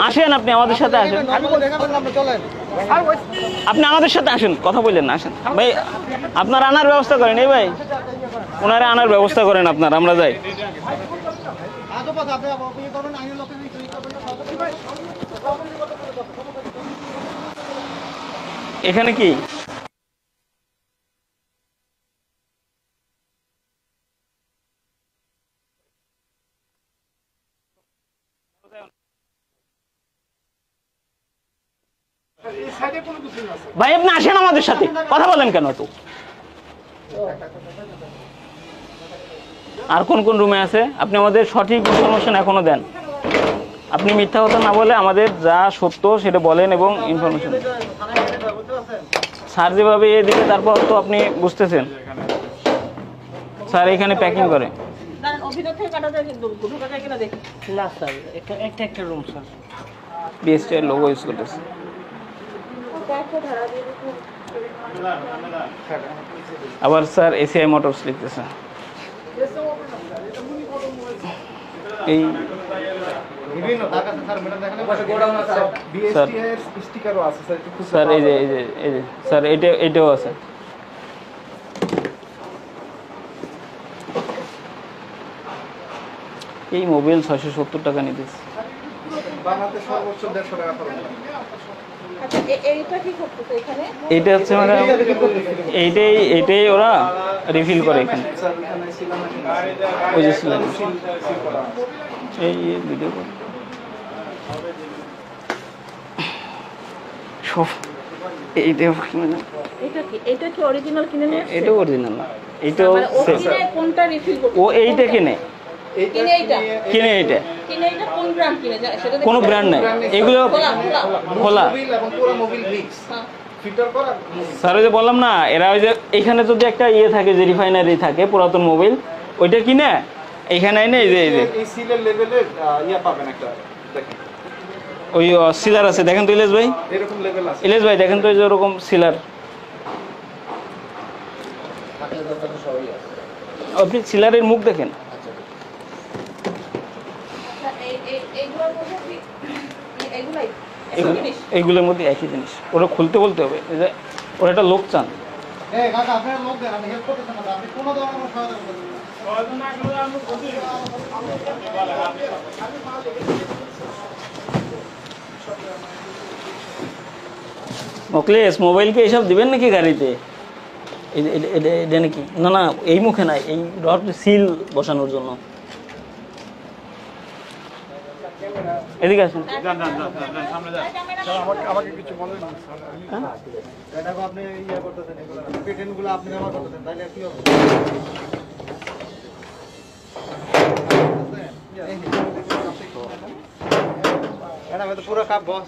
আসেন, আপনি আমাদের সাথে আসেন, আপনি আমাদের সাথে আসেন, কথা বললেন না, আসেন ভাই, আপনার আনার ব্যবস্থা করেন, এই ভাই ওনারা আনার ব্যবস্থা করেন আপনার, আমরা যাই। এখানে কি ভাই, আপনি আসেন আমাদের সাথে, কথা বলেন কেন তো? আর কোন কোন রুমে আছে আপনি আমাদের সঠিক ইনফরমেশন এখনো দেন। আপনি মিথ্যা কথা না বলে আমাদের যা সত্য সেটা বলেন এবং ইনফরমেশন। স্যার যেভাবে এ দিবে তারপর তো আপনি বুঝতেছেন, স্যার এখানে প্যাকিং করে। বিএসটি এর লোগো ইউজ করতেছে। আবার স্যার এসিআই মোটরস লিখতেছে। এই স্যার এই যে স্যার এটাও আছে। এই মোবাইল 670 টাকা নিতেছে। এইটা হচ্ছে মানে এইটাই ওরা রিফিল করে এখানে। ওই যে এই ভিডিও সব এইটা কি অরিজিনাল কিনে নিয়ে আসছে? এটা অরিজিনাল না, এইটাও কোনটা রিফিল করবে? ও এইটা কিনে এইটা কোন ব্র্যান্ড কিনে সেটা কোনো ব্র্যান্ড নাই, এগুলো খোলা এবং পুরো মোবাইল মিক্স ফিল্টার করা। স্যার ওই যে বললাম না, এরা ওই যে এখানে যদি একটা ইয়ে থাকে যে রিফাইনারি থাকে পুরাতন মোবাইল, ওইটা কিনে এখানে এনে এই যে এই সিলের লেভেলের ইয়া পাবেন একটা, দেখেন ওই সিলার আছে, দেখেন তো ইলেশ ভাই, এরকম লেভেল আছে ইলেশ ভাই, দেখেন তো এই যে এরকম সিলার আপনি সিলারের মুখ দেখেন। এইগুলোর মধ্যে একই জিনিস, ওরা খুলতে বলতে হবে, ওরা একটা লোক চান। মোকলেশ মোবাইলকে এইসব দিবেন নাকি গাড়িতে? এটা নাকি না না, এই মুখে নাই, এই রড সিল বসানোর জন্য। এদিকে আসুন। আমাকে কিছু বলেন না স্যার, এটা আপনি ইয়া করতেছেন, এগুলো পেটেন্টগুলো আপনি জমা করতেছেন, তাইলে কি হবে? এটা পুরো কাপ বস।